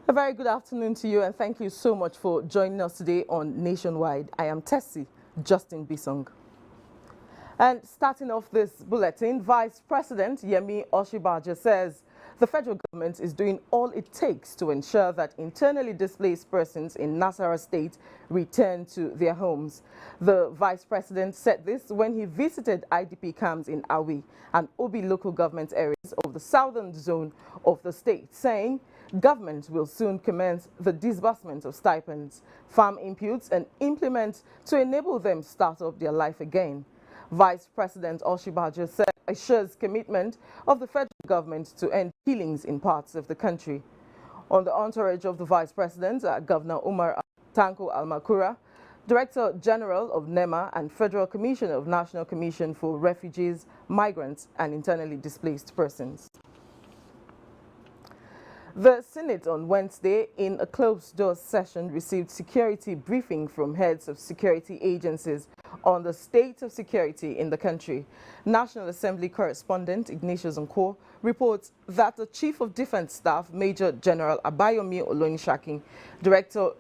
A very good afternoon to you, and thank you so much for joining us today on Nationwide. I am Tessie Justin Bisong. And starting off this bulletin, Vice President Yemi Osinbajo says the federal government is doing all it takes to ensure that internally displaced persons in Nasarawa State return to their homes. The Vice President said this when he visited IDP camps in Awi and Obi local government areas of the southern zone of the state, saying government will soon commence the disbursement of stipends, farm inputs and implements to enable them start up their life again. Vice President Osinbajo said assures commitment of the federal government to end killings in parts of the country. On the entourage of the Vice President, Governor Umar Tanko Almakura, Director General of NEMA and Federal Commissioner of National Commission for Refugees, Migrants and Internally Displaced Persons. The Senate on Wednesday, in a closed-door session, received security briefing from heads of security agencies on the state of security in the country. National Assembly correspondent Ignatius Nko reports that the Chief of Defense Staff, Major General Abayomi Olonishakin, Director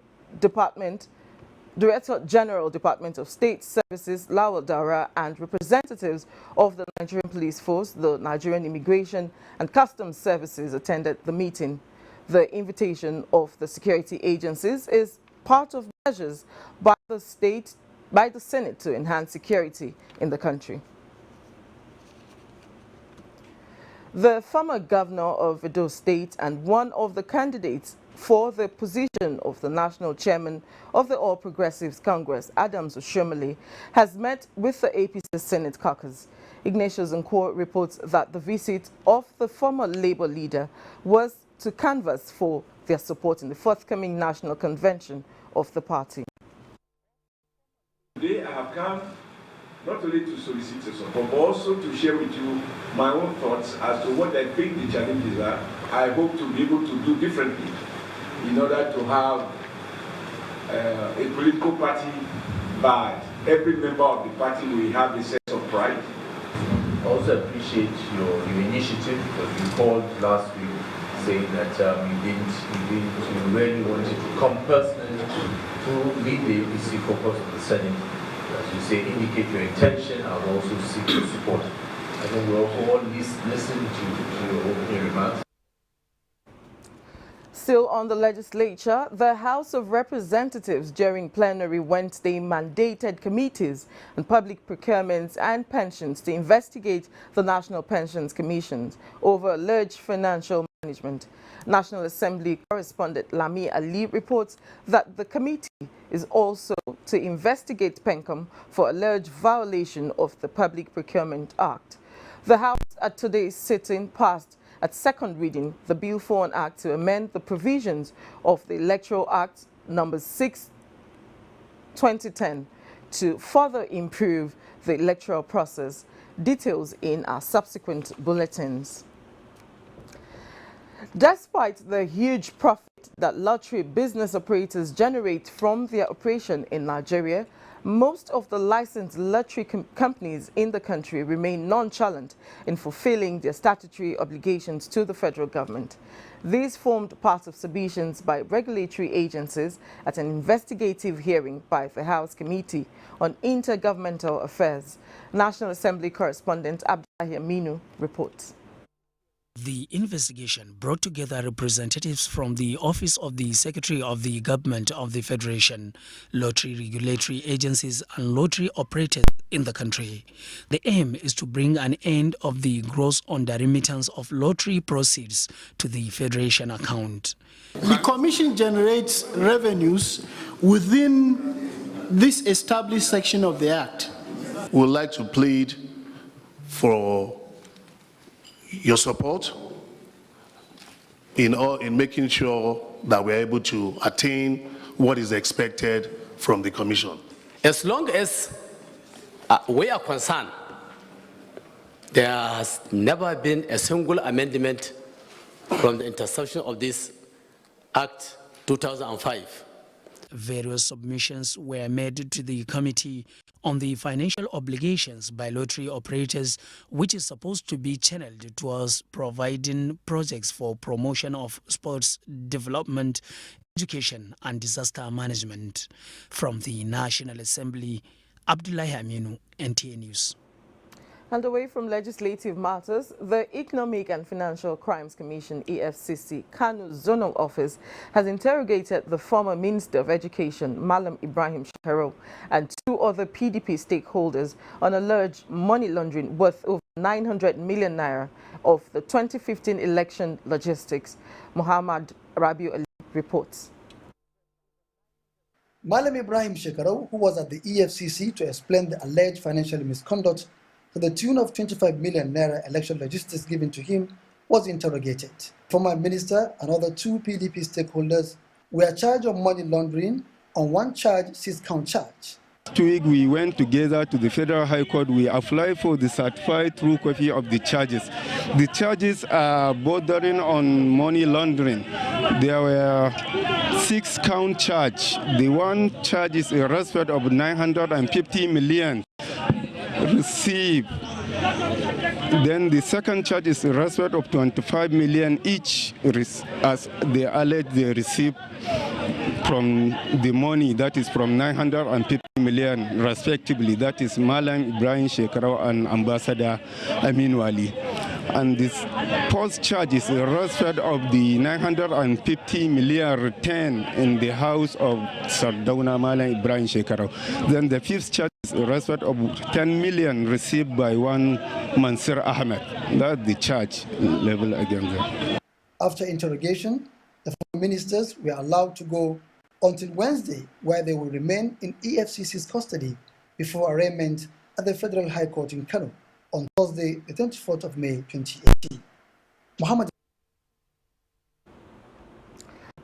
General Department of State Services, Lawal Dara, and representatives of the Nigerian Police Force, the Nigerian Immigration and Customs Services attended the meeting. The invitation of the security agencies is part of measures by the Senate to enhance security in the country. The former governor of Edo State and one of the candidates for the position of the national chairman of the All Progressives Congress, Adams Oshiomhole, has met with the APC Senate caucus. Ignatius Nko reports that the visit of the former Labour leader was to canvass for their support in the forthcoming national convention of the party. Today I have come not only to solicit your support, but also to share with you my own thoughts as to what I think the challenges are. I hope to be able to do differently in order to have a political party by every member of the party will have a sense of pride. I also appreciate your initiative because you called last week saying that you really wanted to come personally to lead the APC caucus of the Senate. As you say, indicate your intention and also seek your support. I think we'll all listen to your opening remarks. Still on the legislature, the House of Representatives during plenary Wednesday mandated committees on public procurements and pensions to investigate the National Pensions Commission over alleged financial management. National Assembly correspondent Lami Ali reports that the committee is also to investigate PENCOM for alleged violation of the Public Procurement Act. The House at today's sitting passed at second reading the Bill for an Act to amend the provisions of the Electoral Act No. 6, 2010 to further improve the electoral process. Details in our subsequent bulletins. Despite the huge profit that lottery business operators generate from their operation in Nigeria, most of the licensed lottery companies in the country remain nonchalant in fulfilling their statutory obligations to the federal government. These formed part of submissions by regulatory agencies at an investigative hearing by the House Committee on Intergovernmental Affairs. National Assembly correspondent Abdullahi Aminu reports. The investigation brought together representatives from the Office of the Secretary of the Government of the Federation, lottery regulatory agencies and lottery operators in the country. The aim is to bring an end of the gross under-remittance of lottery proceeds to the Federation account. The Commission generates revenues within this established section of the Act. We would like to plead for your support in making sure that we're able to attain what is expected from the Commission. As long as we are concerned, there has never been a single amendment from the interception of this Act 2005. Various submissions were made to the Committee on the Financial Obligations by Lottery Operators, which is supposed to be channeled towards providing projects for promotion of sports development, education and disaster management. From the National Assembly, Abdullahi Aminu, NTA News. And away from legislative matters, the Economic and Financial Crimes Commission, EFCC, Kano Zonal Office has interrogated the former Minister of Education, Malam Ibrahim Shekaro, and two other PDP stakeholders on alleged money laundering worth over 900 million naira of the 2015 election logistics. Muhammad Rabiu Ali reports. Malam Ibrahim Shekaro, who was at the EFCC to explain the alleged financial misconduct to the tune of 25 million naira election logistics given to him, was interrogated. Former minister and other two PDP stakeholders were charged of money laundering on one charge, 6-count charge. Last week we went together to the Federal High Court. We applied for the certified true copy of the charges. The charges are bordering on money laundering. There were 6-count charge. The one charge is a respect of 950 million received. Then the second charge is a respect of 25 million each, as they allege they received from the money, that is from 950 million respectively. That is Malam Ibrahim Shekaro and Ambassador Amin Wali. And this first charge is a respect of the 950 million retained in the house of Sardauna Malam Ibrahim Shekaro. Then the fifth charge is a respect of 10 million received by one Mansur Ahmed. That's the charge level against them. After interrogation, the former ministers were allowed to go until Wednesday, where they will remain in EFCC's custody before arraignment at the Federal High Court in Kano on Thursday, the 24th of May, 2018. Muhammad.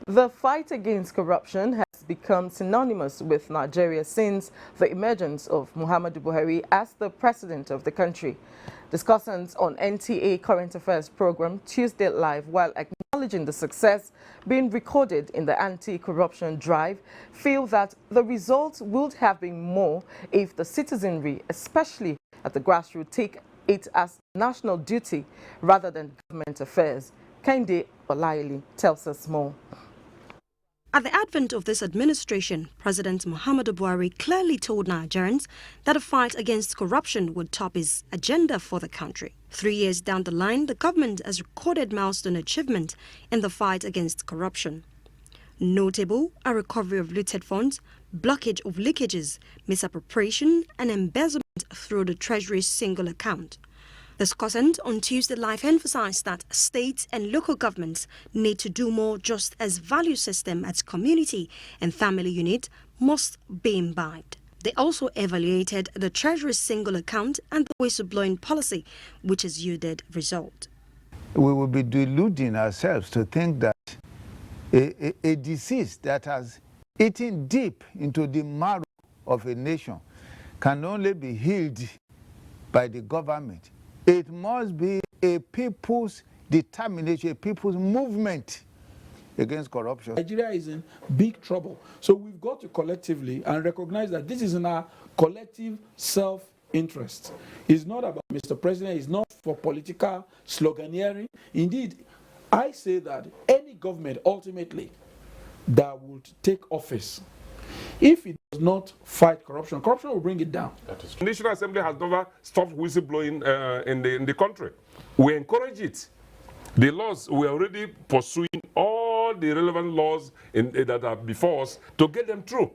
The fight against corruption has become synonymous with Nigeria since the emergence of Muhammadu Buhari as the president of the country. Discussants on NTA Current Affairs program Tuesday Live, while acknowledging the success being recorded in the anti-corruption drive, feel that the results would have been more if the citizenry, especially at the grassroots, take it as national duty rather than government affairs. Kende Olayili tells us more. At the advent of this administration, President Muhammadu Buhari clearly told Nigerians that a fight against corruption would top his agenda for the country. 3 years down the line, the government has recorded milestone achievement in the fight against corruption. Notable are recovery of looted funds, blockage of leakages, misappropriation and embezzlement through the Treasury's single account. The discussant on Tuesday Live emphasized that states and local governments need to do more, just as value system at community and family unit must be imbibed. They also evaluated the Treasury's single account and the whistleblowing policy, which has yielded result. We will be deluding ourselves to think that a disease that has eaten deep into the marrow of a nation can only be healed by the government. It must be a people's determination, a people's movement against corruption. Nigeria is in big trouble. So we've got to collectively and recognize that this is in our collective self-interest. It's not about Mr. President, it's not for political sloganeering. Indeed, I say that any government ultimately that would take office, if it does not fight corruption, corruption will bring it down. The National Assembly has never stopped whistleblowing in the country. We encourage it. The laws, we're already pursuing all the relevant laws that are before us to get them through,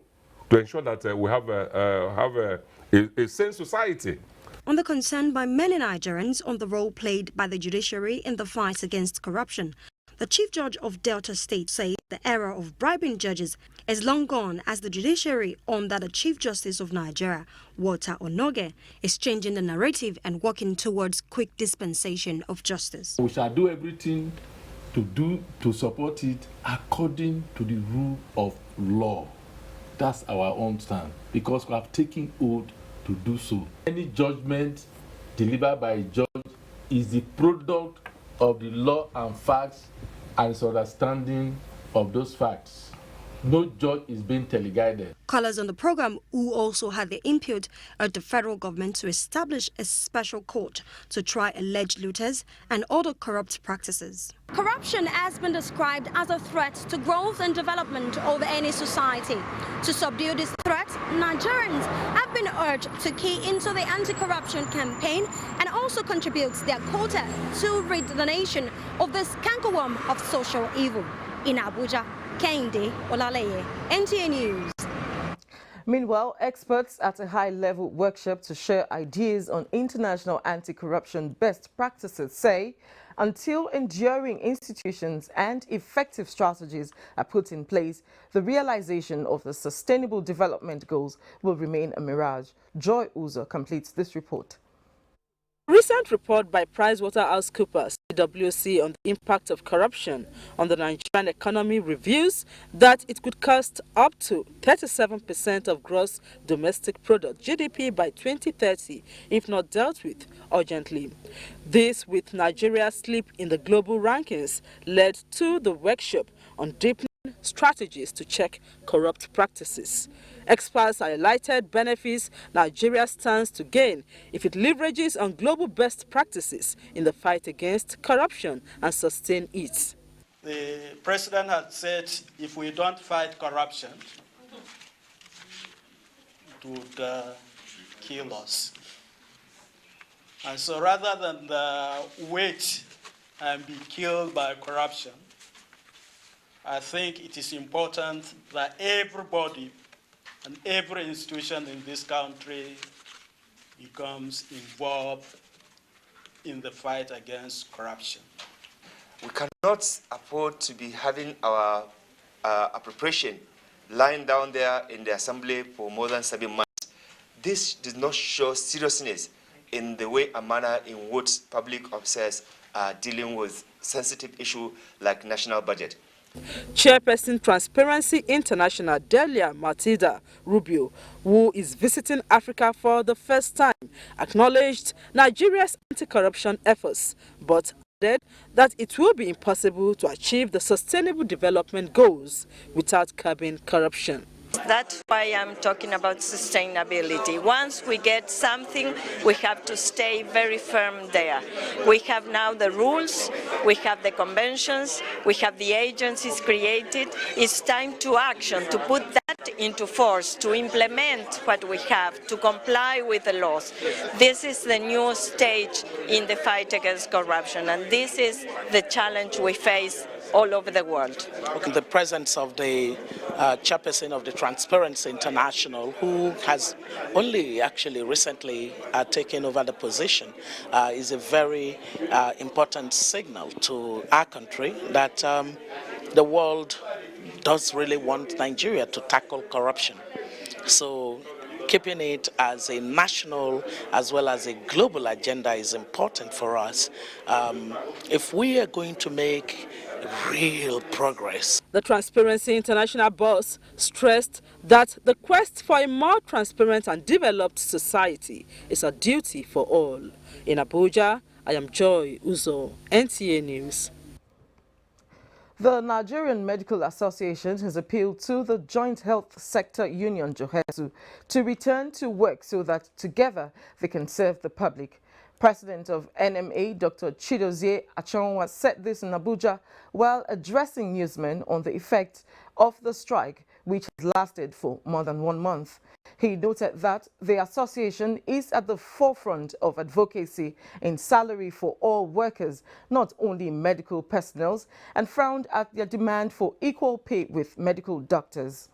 to ensure that we have a sane society. On the concern by many Nigerians on the role played by the judiciary in the fight against corruption, the Chief Judge of Delta State said the era of bribing judges is long gone, as the judiciary under the Chief Justice of Nigeria, Walter Onoge, is changing the narrative and working towards quick dispensation of justice. We shall do everything to support it according to the rule of law. That's our own stand, because we have taken oath to do so. Any judgment delivered by a judge is the product of the law and facts and its understanding of those facts. No judge is being teleguided. Callers on the program who also had the input urged the federal government to establish a special court to try alleged looters and other corrupt practices. Corruption has been described as a threat to growth and development of any society. To subdue this threat, Nigerians have been urged to key into the anti-corruption campaign and also contribute their quota to rid the nation of this cankerworm of social evil. In Abuja, Kehinde Olaleye, NTA News. Meanwhile, experts at a high-level workshop to share ideas on international anti-corruption best practices say until enduring institutions and effective strategies are put in place, the realization of the Sustainable Development Goals will remain a mirage. Joy Uzo completes this report. A recent report by PricewaterhouseCoopers, PwC, on the impact of corruption on the Nigerian economy reveals that it could cost up to 37% of gross domestic product (GDP) by 2030 if not dealt with urgently. This, with Nigeria's slip in the global rankings, led to the workshop on deepening strategies to check corrupt practices. Experts highlighted benefits Nigeria stands to gain if it leverages on global best practices in the fight against corruption and sustain it. The president had said if we don't fight corruption, it would kill us. And so rather than wait and be killed by corruption, I think it is important that everybody and every institution in this country becomes involved in the fight against corruption. We cannot afford to be having our appropriation lying down there in the assembly for more than 7 months. This does not show seriousness in the way and manner in which public officers are dealing with sensitive issues like national budget. Chairperson Transparency International Delia Matilda Rubio, who is visiting Africa for the first time, acknowledged Nigeria's anti-corruption efforts, but added that it will be impossible to achieve the Sustainable Development Goals without curbing corruption. That's why I'm talking about sustainability. Once we get something, we have to stay very firm there. We have now the rules, we have the conventions, we have the agencies created. It's time to action, to put that into force, to implement what we have, to comply with the laws. This is the new stage in the fight against corruption, and this is the challenge we face all over the world. In the presence of the chairperson of the Transparency International, who has only actually recently taken over the position, is a very important signal to our country that the world does really want Nigeria to tackle corruption. So keeping it as a national as well as a global agenda is important for us if we are going to make real progress. The Transparency International boss stressed that the quest for a more transparent and developed society is a duty for all. In Abuja, I am Joy Uzo, NTA News. The Nigerian Medical Association has appealed to the Joint Health Sector Union, JOHESU, to return to work so that together they can serve the public. President of NMA, Dr. Chidozie Achonwa, said this in Abuja while addressing newsmen on the effect of the strike, which has lasted for more than 1 month. He noted that the association is at the forefront of advocacy in salary for all workers, not only medical personnel, and frowned at their demand for equal pay with medical doctors.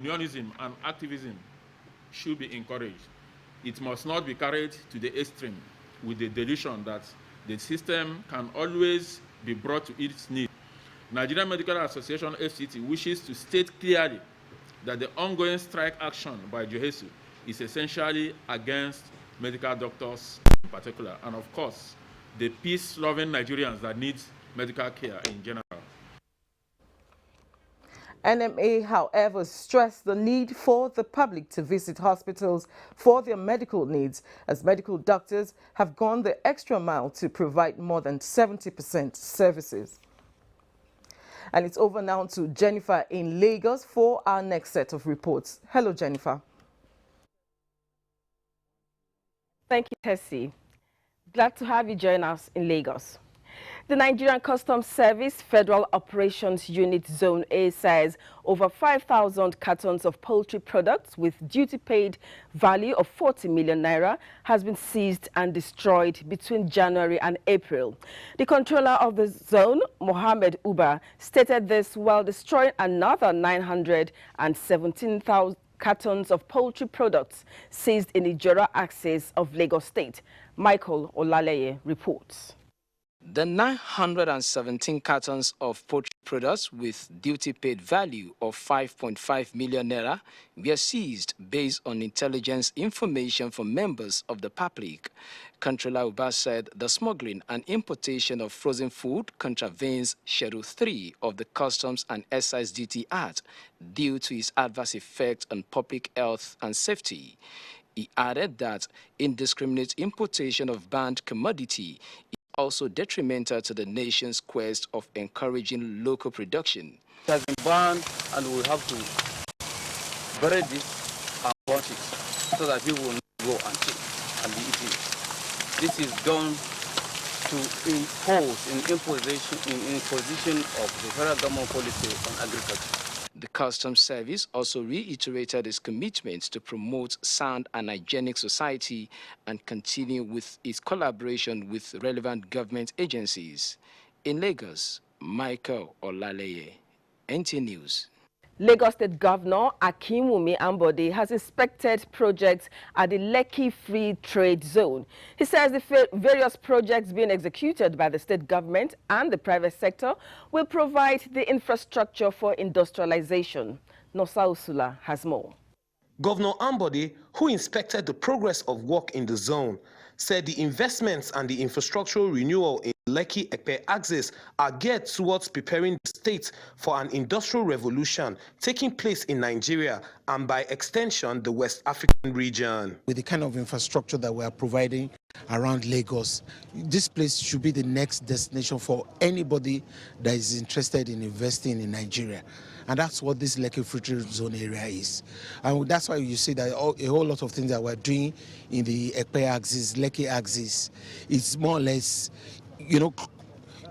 Unionism and activism should be encouraged. It must not be carried to the extreme with the delusion that the system can always be brought to its need. Nigerian Medical Association FCT wishes to state clearly that the ongoing strike action by JOHESU is essentially against medical doctors in particular, and of course, the peace-loving Nigerians that need medical care in general. NMA, however, stressed the need for the public to visit hospitals for their medical needs, as medical doctors have gone the extra mile to provide more than 70% services. And it's over now to Jennifer in Lagos for our next set of reports. Hello, Jennifer. Thank you, Tessie. Glad to have you join us in Lagos. The Nigerian Customs Service Federal Operations Unit Zone A says over 5,000 cartons of poultry products with duty-paid value of 40 million naira has been seized and destroyed between January and April. The controller of the zone, Mohammed Uba, stated this while destroying another 917,000 cartons of poultry products seized in the Jora axis of Lagos State. Michael Olaleye reports. The 917 cartons of poultry products with duty-paid value of 5.5 million naira were seized based on intelligence information from members of the public. Controller Uba said the smuggling and importation of frozen food contravenes Schedule 3 of the Customs and Excise Duty Act due to its adverse effect on public health and safety. He added that indiscriminate importation of banned commodity also detrimental to the nation's quest of encouraging local production. It has been banned, and we have to bury this and wash it so that people will not go and eat and be eating. This is done to impose in imposition of the federal government policy on agriculture. The Customs Service also reiterated its commitment to promote sound and hygienic society and continue with its collaboration with relevant government agencies. In Lagos, Michael Olaleye, NT News. Lagos State Governor Akinwumi Ambode has inspected projects at the Lekki Free Trade Zone. He says the various projects being executed by the state government and the private sector will provide the infrastructure for industrialization. Nosa Usula has more. Governor Ambode, who inspected the progress of work in the zone, said the investments and the infrastructural renewal in Lekki-Epe axis are geared towards preparing the state for an industrial revolution taking place in Nigeria and by extension the West African region. With the kind of infrastructure that we are providing around Lagos, this place should be the next destination for anybody that is interested in investing in Nigeria. And that's what this Lekki Free Trade Zone area is. And that's why you see that a whole lot of things that we're doing in the Epe axis, Lekki axis, it's more or less, you know,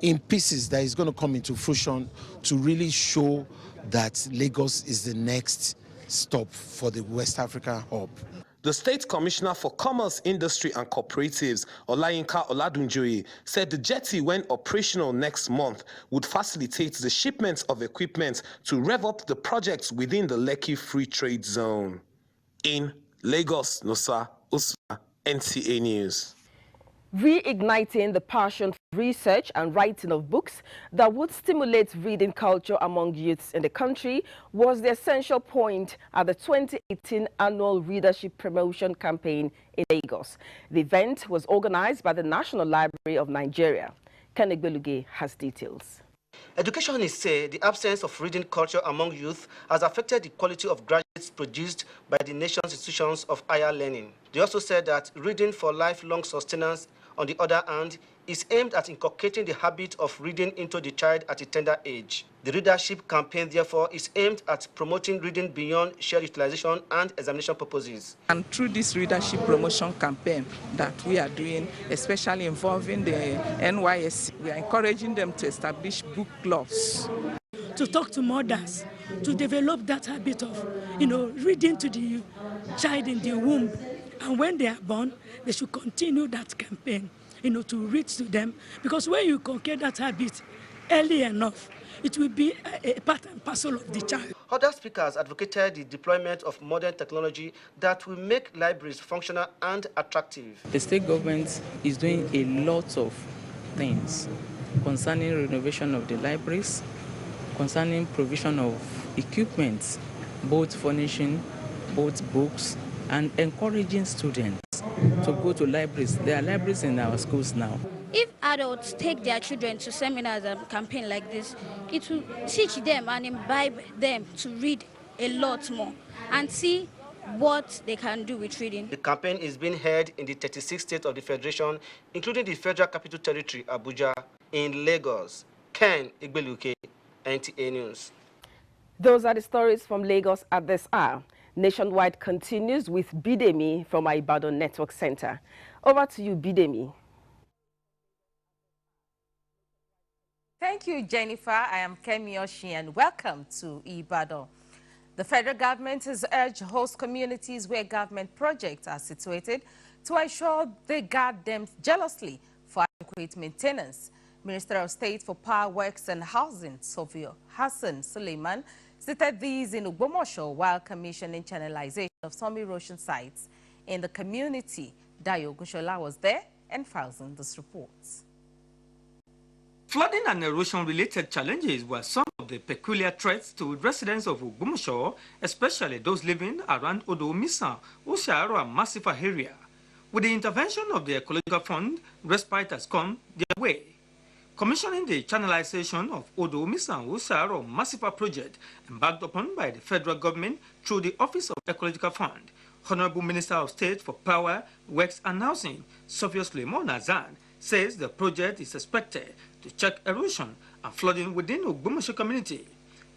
in pieces that is going to come into fruition to really show that Lagos is the next stop for the West African hub. The State Commissioner for Commerce, Industry and Cooperatives, Olayinka Oladunjoye, said the jetty, when operational next month, would facilitate the shipment of equipment to rev up the projects within the Lekki Free Trade Zone. In Lagos, Nosa Usma, NTA News. Reigniting the passion for research and writing of books that would stimulate reading culture among youths in the country was the essential point at the 2018 annual Readership Promotion Campaign in Lagos. The event was organized by the National Library of Nigeria. Kenneth Beluge has details. Educationists say the absence of reading culture among youth has affected the quality of graduates produced by the nation's institutions of higher learning. They also said that reading for lifelong sustenance, on the other hand, is aimed at inculcating the habit of reading into the child at a tender age. The readership campaign, therefore, is aimed at promoting reading beyond sheer utilization and examination purposes. And through this readership promotion campaign that we are doing, especially involving the NYSC, we are encouraging them to establish book clubs to talk to mothers, to develop that habit of, reading to the child in the womb. And when they are born, they should continue that campaign, to read to them. Because when you conquer that habit early enough, it will be a part and parcel of the child. Other speakers advocated the deployment of modern technology that will make libraries functional and attractive. The state government is doing a lot of things concerning renovation of the libraries, concerning provision of equipment, both furnishing, both books, and encouraging students to go to libraries. There are libraries in our schools now. If adults take their children to seminars and campaign like this, it will teach them and imbibe them to read a lot more and see what they can do with reading. The campaign is being held in the 36 states of the Federation, including the Federal Capital Territory, Abuja, in Lagos. Ken Igbeluke, NTA News. Those are the stories from Lagos at this hour. Nationwide continues with Bidemi from our Ibadan Network Center. Over to you, Bidemi. Thank you, Jennifer. I am Kemi Oshi, and welcome to Ibadan. The federal government has urged host communities where government projects are situated to ensure they guard them jealously for adequate maintenance. Minister of State for Power Works and Housing, Sofia Hassan Suleiman, stated these in Ogbomoso while commissioning channelization of some erosion sites in the community. Dayo Gushola was there and files in this report. Flooding and erosion-related challenges were some of the peculiar threats to residents of Ogbomoso, especially those living around Odo Misa, Osharo, and Masifa area. With the intervention of the Ecological Fund, respite has come their way. Commissioning the channelization of Odo Misa and Osharo Masifa project embarked upon by the federal government through the Office of Ecological Fund, Honorable Minister of State for Power, Works and Housing, Sofia Suleiman Azan, says the project is expected to check erosion and flooding within Ogbomoso community.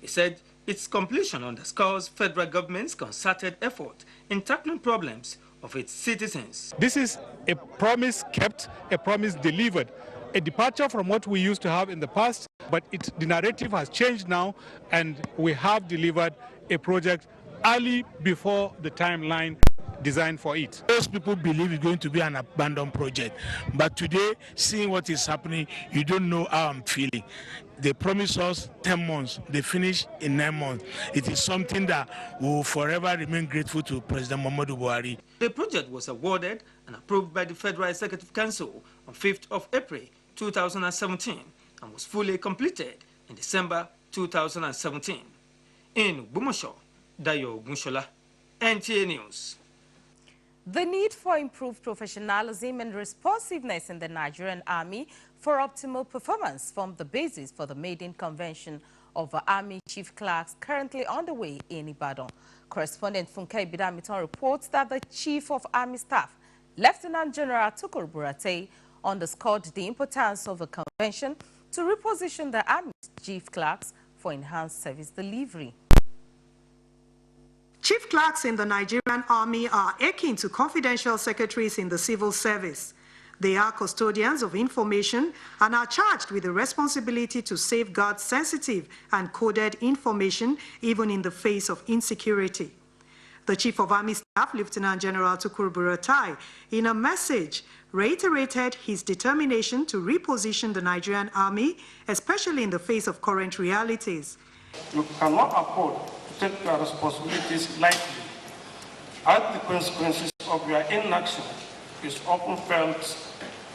He said its completion underscores federal government's concerted effort in tackling problems of its citizens. This is a promise kept, a promise delivered, a departure from what we used to have in the past, but the narrative has changed now, and we have delivered a project early before the timeline designed for it. Most people believe it's going to be an abandoned project, but today, seeing what is happening, you don't know how I'm feeling. They promised us 10 months, they finished in 9 months. It is something that will forever remain grateful to President Muhammadu Buhari. The project was awarded and approved by the Federal Executive Council on 5th of April 2017 and was fully completed in December 2017. In Ogbomoso, Dayo Gunshola, NTA News. The need for improved professionalism and responsiveness in the Nigerian Army for optimal performance formed the basis for the maiden convention of Army Chief Clerks currently underway in Ibadan. Correspondent Funke Bidamiton reports that the Chief of Army Staff, Lieutenant General Tukur Buratai, underscored the importance of the convention to reposition the Army Chief Clerks for enhanced service delivery. Chief clerks in the Nigerian Army are akin to confidential secretaries in the civil service. They are custodians of information and are charged with the responsibility to safeguard sensitive and coded information even in the face of insecurity. The Chief of Army Staff, Lieutenant General Tukur Buratai, in a message, reiterated his determination to reposition the Nigerian Army, especially in the face of current realities. You cannot afford to take your responsibilities lightly, as the consequences of your inaction is often felt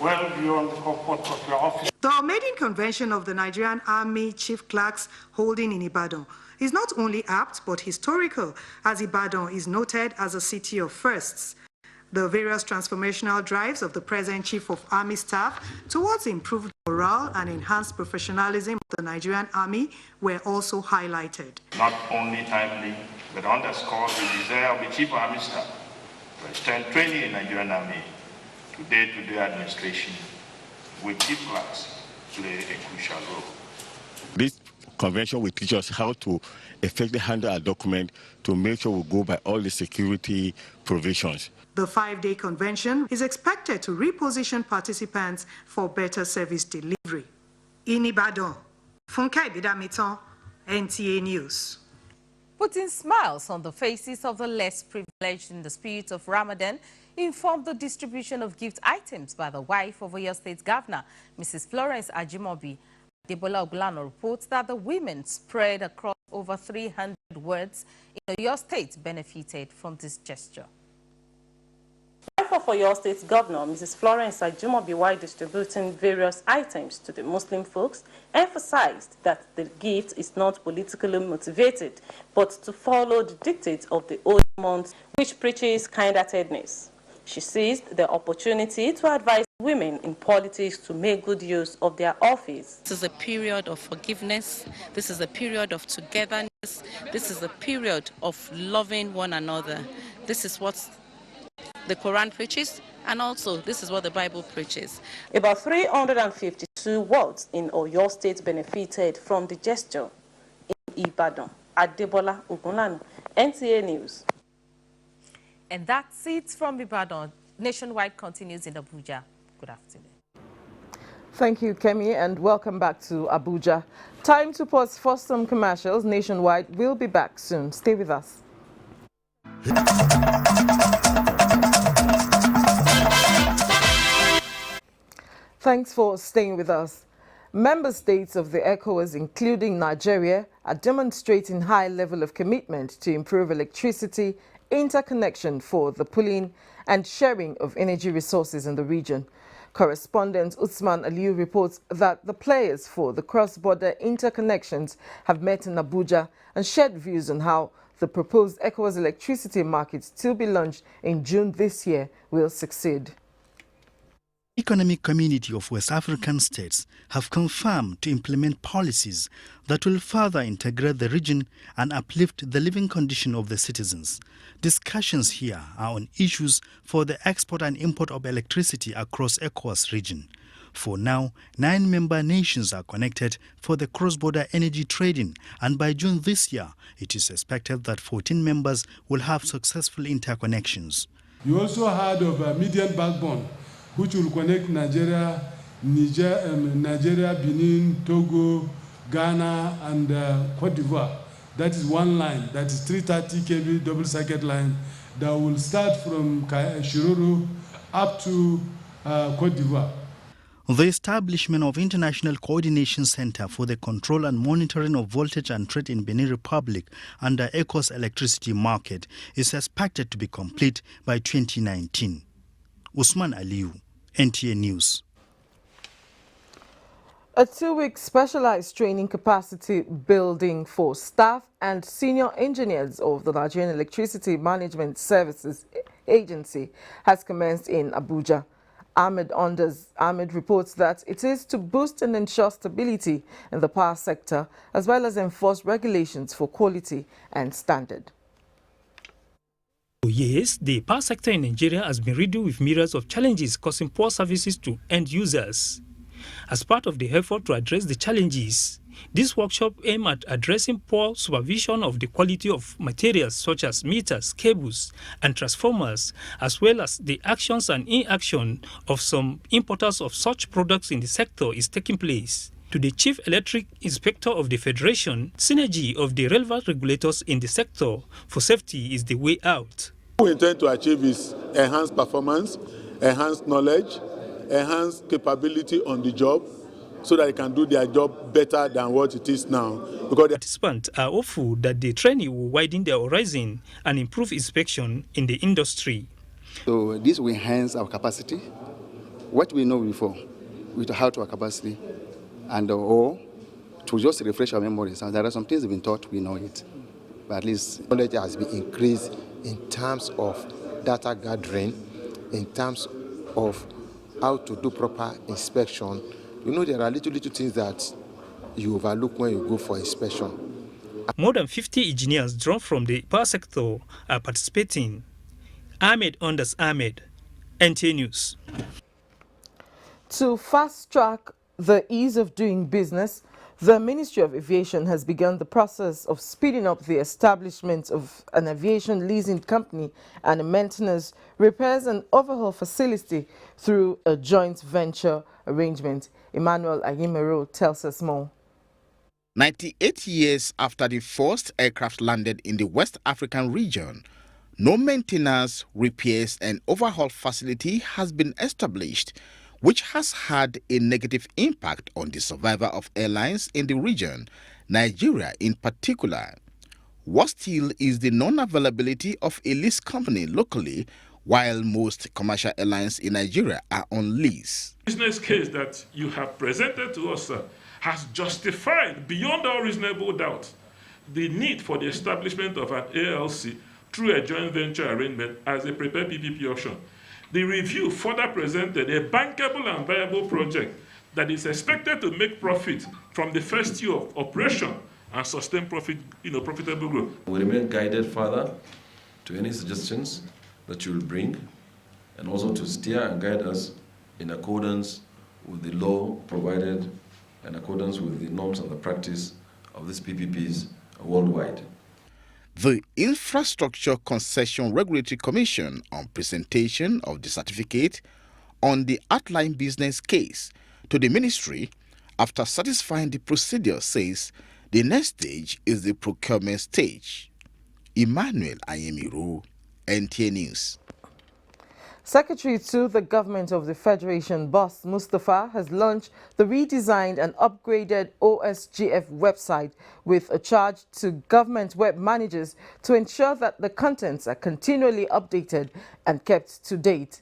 well beyond the comfort of your office. The maiden convention of the Nigerian Army Chief Clerks holding in Ibadan is not only apt but historical, as Ibadan is noted as a city of firsts. The various transformational drives of the present Chief of Army Staff towards improved morale and enhanced professionalism of the Nigerian Army were also highlighted. Not only timely, but underscores the desire of the Chief of Army Staff to extend training in Nigerian Army to day-to-day administration, with Chief Clerks play a crucial role. This convention will teach us how to effectively handle our document to make sure we go by all the security provisions. The 5-day convention is expected to reposition participants for better service delivery. In Ibadan, Funke Bidamiton, NTA News. Putting smiles on the faces of the less privileged in the spirit of Ramadan informed the distribution of gift items by the wife of Oyo State Governor, Mrs. Florence Ajimobi. Debola Ogulano reports that the women spread across over 300 wards in Oyo State benefited from this gesture. Wife of Oyo State Governor, Mrs. Florence Ajimobi, while distributing various items to the Muslim folks, emphasized that the gift is not politically motivated, but to follow the dictates of the old month, which preaches kind-heartedness. She seized the opportunity to advise women in politics to make good use of their office. This is a period of forgiveness. This is a period of togetherness. This is a period of loving one another. This is what the Quran preaches, and also this is what the Bible preaches. About 352 wards in Oyo State benefited from the gesture. In Ibadan, Debola Ogulano, NTA News. And that's it from Ibadan. Nationwide continues in Abuja. Good afternoon. Thank you, Kemi, and welcome back to Abuja. Time to pause for some commercials. Nationwide will be back soon. Stay with us. Thanks for staying with us. Member states of the ECOWAS, including Nigeria, are demonstrating high level of commitment to improve electricity interconnection for the pooling and sharing of energy resources in the region. Correspondent Usman Aliyu reports that the players for the cross-border interconnections have met in Abuja and shared views on how the proposed ECOWAS electricity market, to be launched in June this year, will succeed. Economic Community of West African States have confirmed to implement policies that will further integrate the region and uplift the living condition of the citizens. Discussions here are on issues for the export and import of electricity across ECOWAS region. For now, 9 member nations are connected for the cross-border energy trading, and by June this year, it is expected that 14 members will have successful interconnections. You also heard of a median backbone, which will connect Nigeria, Benin, Togo, Ghana, and Cote d'Ivoire. That is one line. That is 330 kV double circuit line that will start from Shiroro up to Cote d'Ivoire. The establishment of International Coordination Center for the Control and Monitoring of Voltage and Trade in Benin Republic under ECOWAS electricity market is expected to be complete by 2019. Usman Aliyu, NTA News. A 2-week specialized training capacity building for staff and senior engineers of the Nigerian Electricity Management Services Agency has commenced in Abuja. Ahmed reports that it is to boost and ensure stability in the power sector, as well as enforce regulations for quality and standard. For years, the power sector in Nigeria has been riddled with myriads of challenges causing poor services to end users. As part of the effort to address the challenges, this workshop aimed at addressing poor supervision of the quality of materials such as meters, cables, and transformers, as well as the actions and inaction of some importers of such products in the sector is taking place. To the Chief Electric Inspector of the Federation, synergy of the relevant regulators in the sector for safety is the way out. What we intend to achieve is enhanced performance, enhanced knowledge, enhanced capability on the job, so that they can do their job better than what it is now. Because participants are hopeful that the training will widen their horizon and improve inspection in the industry. So this will enhance our capacity. What we know before, with how to our capacity, and or to just refresh our memories. And there are some things we've been taught, we know it. But at least knowledge has been increased in terms of data gathering, in terms of how to do proper inspection. You know, there are little things that you overlook when you go for inspection. More than 50 engineers drawn from the power sector are participating. Ahmed, NTA News. To fast-track the ease of doing business, the Ministry of Aviation has begun the process of speeding up the establishment of an aviation leasing company and a maintenance, repairs and overhaul facility through a joint venture arrangement. Emmanuel Ayimero tells us more. 98 years after the first aircraft landed in the West African region, no maintenance, repairs and overhaul facility has been established, which has had a negative impact on the survival of airlines in the region, Nigeria in particular. What still is the non-availability of a lease company locally, while most commercial airlines in Nigeria are on lease. The business case that you have presented to us, sir, has justified beyond all reasonable doubt the need for the establishment of an ALC through a joint venture arrangement as a prepared PPP option. The review further presented a bankable and viable project that is expected to make profit from the first year of operation and sustain profitable growth. We remain guided further to any suggestions that you will bring, and also to steer and guide us in accordance with the law provided, in accordance with the norms and the practice of these PPPs worldwide. The Infrastructure Concession Regulatory Commission, on presentation of the certificate on the outline business case to the ministry after satisfying the procedure, says the next stage is the procurement stage. Emmanuel Ayemiru, NTA News. Secretary to the Government of the Federation, Boss Mustafa, has launched the redesigned and upgraded OSGF website with a charge to government web managers to ensure that the contents are continually updated and kept to date.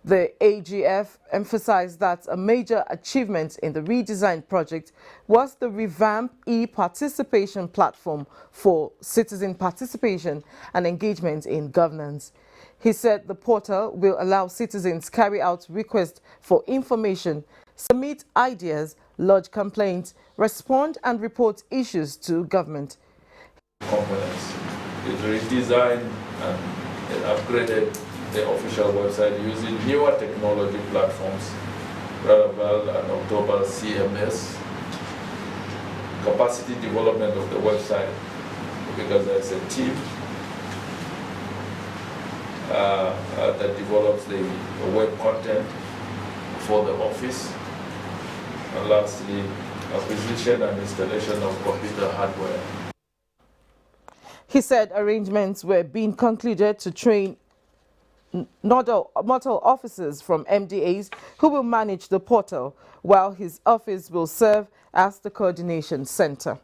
The AGF emphasized that a major achievement in the redesigned project was the revamped e-participation platform for citizen participation and engagement in governance. He said the portal will allow citizens carry out requests for information, submit ideas, lodge complaints, respond and report issues to government. Components. It redesigned and it upgraded the official website using newer technology platforms, Laravel and October CMS, capacity development of the website, because there's a team that develops the web content for the office, and lastly, acquisition and installation of computer hardware. He said arrangements were being concluded to train nodal officers from MDAs who will manage the portal, while his office will serve as the coordination center.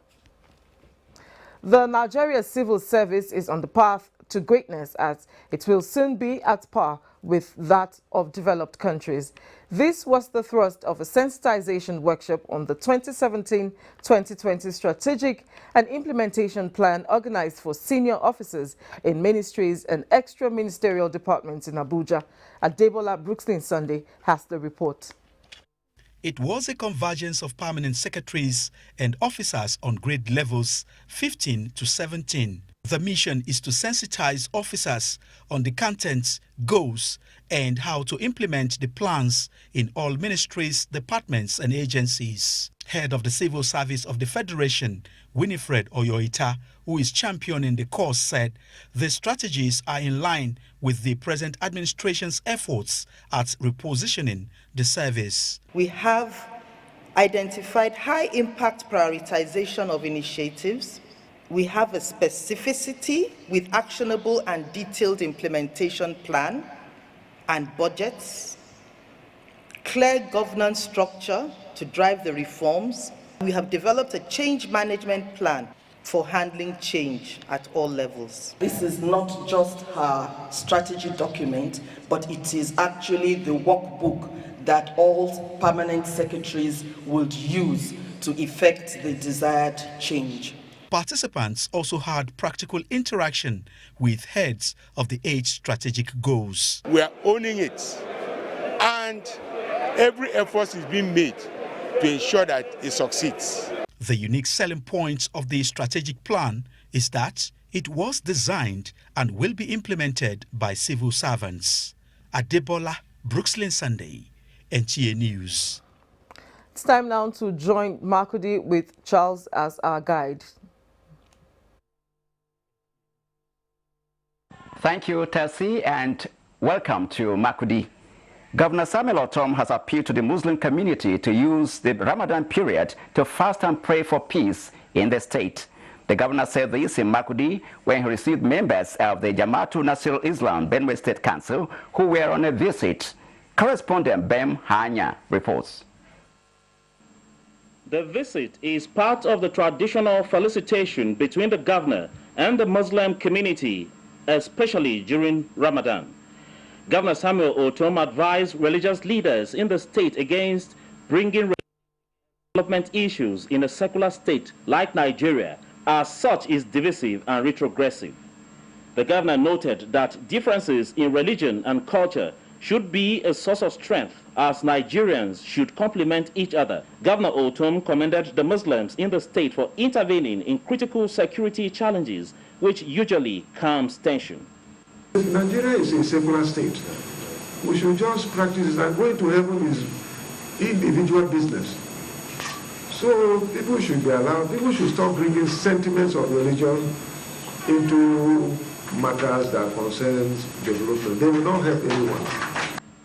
The Nigeria Civil Service is on the path to greatness, as it will soon be at par with that of developed countries. This was the thrust of a sensitization workshop on the 2017-2020 Strategic and Implementation Plan organized for senior officers in ministries and extra-ministerial departments in Abuja. Adebola Brooklyn Sunday has the report. It was a convergence of permanent secretaries and officers on grade levels 15 to 17. The mission is to sensitize officers on the contents, goals, and how to implement the plans in all ministries, departments, and agencies. Head of the Civil Service of the Federation, Winifred Oyoita, who is championing the cause, said the strategies are in line with the present administration's efforts at repositioning the service. We have identified high-impact prioritization of initiatives. We have a specificity with actionable and detailed implementation plan and budgets, clear governance structure to drive the reforms. We have developed a change management plan for handling change at all levels. This is not just her strategy document, but it is actually the workbook that all permanent secretaries would use to effect the desired change. Participants also had practical interaction with heads of the 8 strategic goals. We are owning it, and every effort is being made to ensure that it succeeds. The unique selling point of the strategic plan is that it was designed and will be implemented by civil servants. Adebola Brooklyn Sunday, NTA News. It's time now to join Makudi with Charles as our guide. Thank you, Tessie, and welcome to Makudi. Governor Samuel Otom has appealed to the Muslim community to use the Ramadan period to fast and pray for peace in the state. The governor said this in Makudi when he received members of the Jamaatul Nasirul Islam Benue State Council who were on a visit. Correspondent Bem Hanya reports. The visit is part of the traditional felicitation between the governor and the Muslim community, especially during Ramadan. Governor Samuel Otom advised religious leaders in the state against bringing development issues in a secular state like Nigeria, as such is divisive and retrogressive. The governor noted that differences in religion and culture should be a source of strength, as Nigerians should complement each other. Governor Otom commended the Muslims in the state for intervening in critical security challenges, which usually calms tension. Nigeria is a secular state. We should just practice that going to heaven is individual business. So people should be allowed, people should stop bringing sentiments of religion into matters that concerns development. They will not help anyone.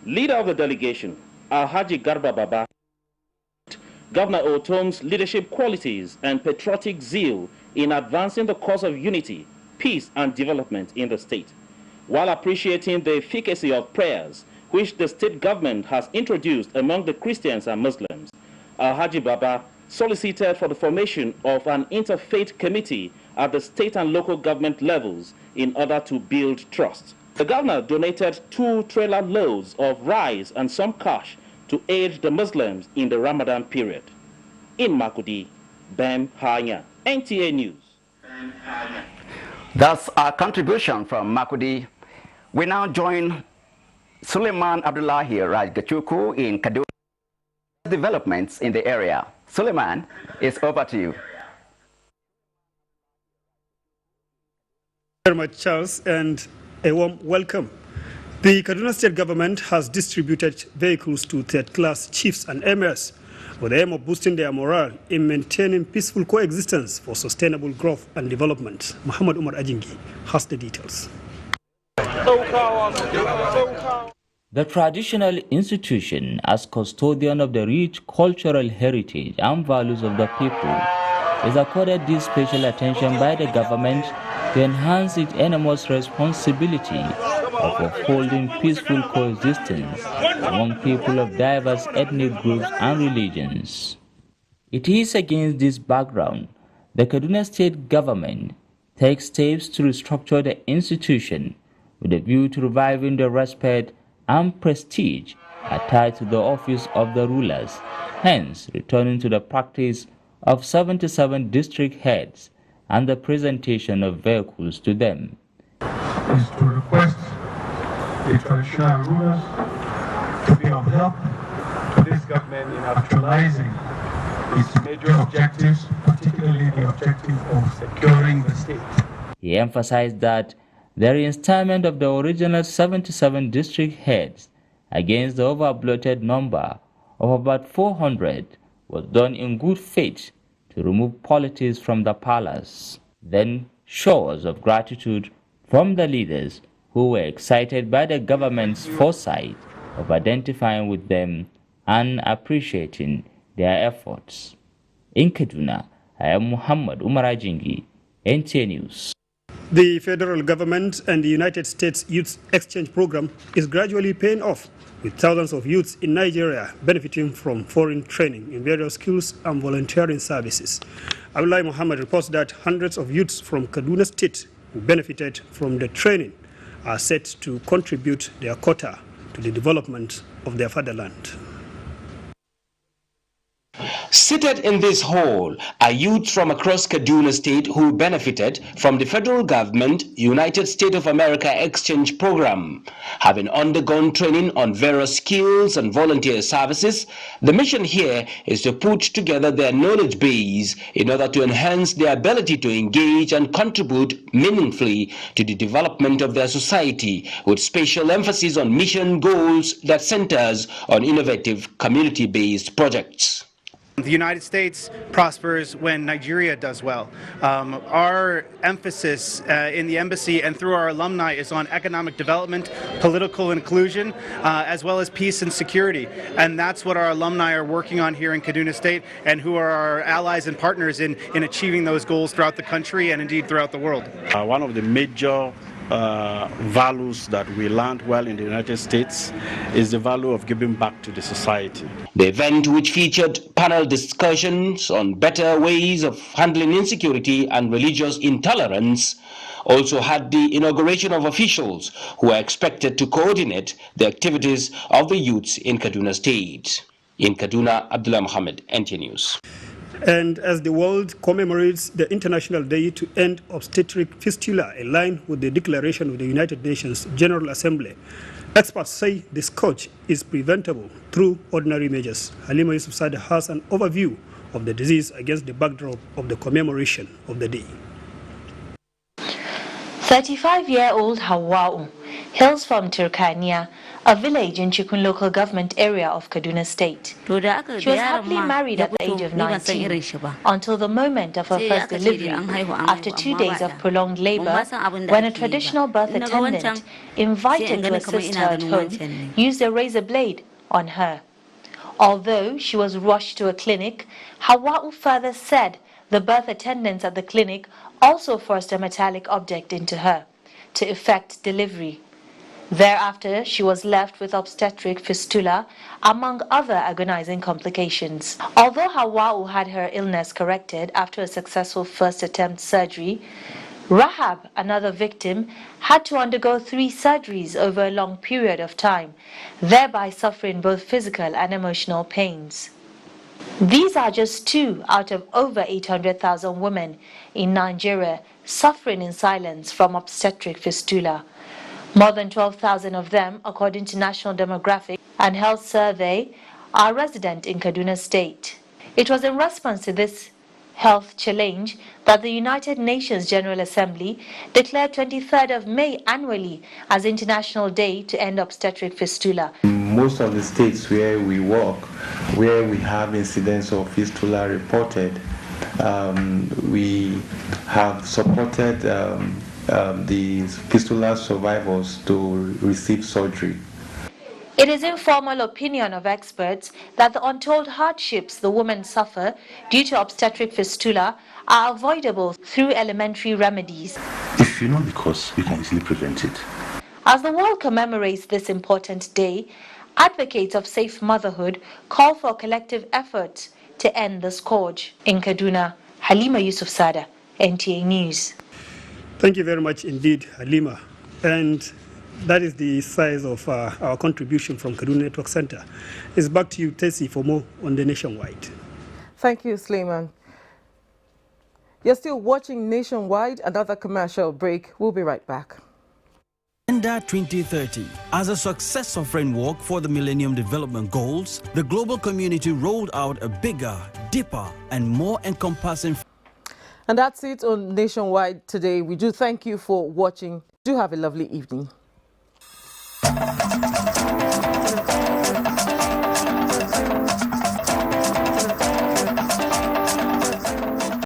Leader of the delegation, Alhaji Garba Baba, Governor Otom's leadership qualities and patriotic zeal in advancing the cause of unity, peace and development in the state, while appreciating the efficacy of prayers which the state government has introduced among the Christians and Muslims. Alhaji Baba solicited for the formation of an interfaith committee at the state and local government levels in order to build trust. The governor donated 2 trailer loads of rice and some cash to aid the Muslims in the Ramadan period. In Makudi, Bem Hanya, NTA News. That's our contribution from Makudi. We now join Suleiman Abdullahi Rajgachuku in Kaduna. Developments in the area. Suleiman, it's over to you. Very much, Charles, and a warm welcome. The Kaduna State government has distributed vehicles to third-class chiefs and emirs with the aim of boosting their morale in maintaining peaceful coexistence for sustainable growth and development. Muhammad Umar Ajingi has the details. The traditional institution, as custodian of the rich cultural heritage and values of the people, is accorded this special attention by the government to enhance its enormous responsibility of upholding peaceful coexistence among people of diverse ethnic groups and religions. It is against this background the Kaduna State government takes steps to restructure the institution with a view to reviving the respect and prestige attached to the office of the rulers, hence returning to the practice of 77 district heads and the presentation of vehicles to them. Is to request the traditional rulers to be of help to this government in actualizing its major objectives, particularly the objective of securing the state. He emphasized that the reinstatement of the original 77 district heads against the overbloated number of about 400 was done in good faith to remove politics from the palace. Then showers of gratitude from the leaders who were excited by the government's foresight of identifying with them and appreciating their efforts. In Kaduna, I am Muhammad Umar Ajingi, NTA News. The federal government and the United States Youth Exchange Program is gradually paying off, with thousands of youths in Nigeria benefiting from foreign training in various skills and volunteering services. Abdullahi Muhammad reports that hundreds of youths from Kaduna State who benefited from the training are set to contribute their quota to the development of their fatherland. Seated in this hall are youth from across Kaduna State who benefited from the federal government United States of America Exchange Program. Having undergone training on various skills and volunteer services, the mission here is to put together their knowledge base in order to enhance their ability to engage and contribute meaningfully to the development of their society, with special emphasis on mission goals that centers on innovative community-based projects. The United States prospers when Nigeria does well. Our emphasis in the embassy and through our alumni is on economic development, political inclusion, as well as peace and security. And that's what our alumni are working on here in Kaduna State, and who are our allies and partners in achieving those goals throughout the country and indeed throughout the world. One of the major values that we learned well in the United States is the value of giving back to the society. The event, which featured panel discussions on better ways of handling insecurity and religious intolerance, also had the inauguration of officials who are expected to coordinate the activities of the youths in Kaduna State. In Kaduna, Abdullah Mohammed, NT News. And as the world commemorates the International Day to End Obstetric Fistula in line with the declaration of the United Nations General Assembly, experts say the scourge is preventable through ordinary measures. Halima Yusuf Sada has an overview of the disease against the backdrop of the commemoration of the day. 35-year-old Hawa'u hails from Turkania, a village in Chikun local government area of Kaduna State. She was happily married at the age of 19 until the moment of her first delivery after 2 days of prolonged labor, when a traditional birth attendant invited to assist her at home used a razor blade on her. Although she was rushed to a clinic, Hawa'u further said the birth attendants at the clinic also forced a metallic object into her to effect delivery. Thereafter, she was left with obstetric fistula, among other agonizing complications. Although Hawa'u had her illness corrected after a successful first attempt surgery, Rahab, another victim, had to undergo 3 surgeries over a long period of time, thereby suffering both physical and emotional pains. These are just 2 out of over 800,000 women in Nigeria suffering in silence from obstetric fistula. More than 12,000 of them, according to National Demographic and Health Survey, are resident in Kaduna State. It was in response to this health challenge that the United Nations General Assembly declared 23rd of May annually as International Day to End Obstetric Fistula. Most of the states where we work, where we have incidents of fistula reported, we have supported the fistula survivors to receive surgery. It is informal opinion of experts that the untold hardships the women suffer due to obstetric fistula are avoidable through elementary remedies. If you know the cause, you can easily prevent it. As the world commemorates this important day, advocates of safe motherhood call for collective efforts to end the scourge. In Kaduna, Halima Yusuf Sada, NTA News. Thank you very much indeed, Halima. And that is the size of our contribution from Kaduna Network Center. It's back to you, Tessie, for more on the Nationwide. Thank you, Suleiman. You're still watching Nationwide. Another commercial break. We'll be right back. Agenda 2030. As a successor framework for the Millennium Development Goals, the global community rolled out a bigger, deeper, and more encompassing. And that's it on Nationwide today. We do thank you for watching. Do have a lovely evening.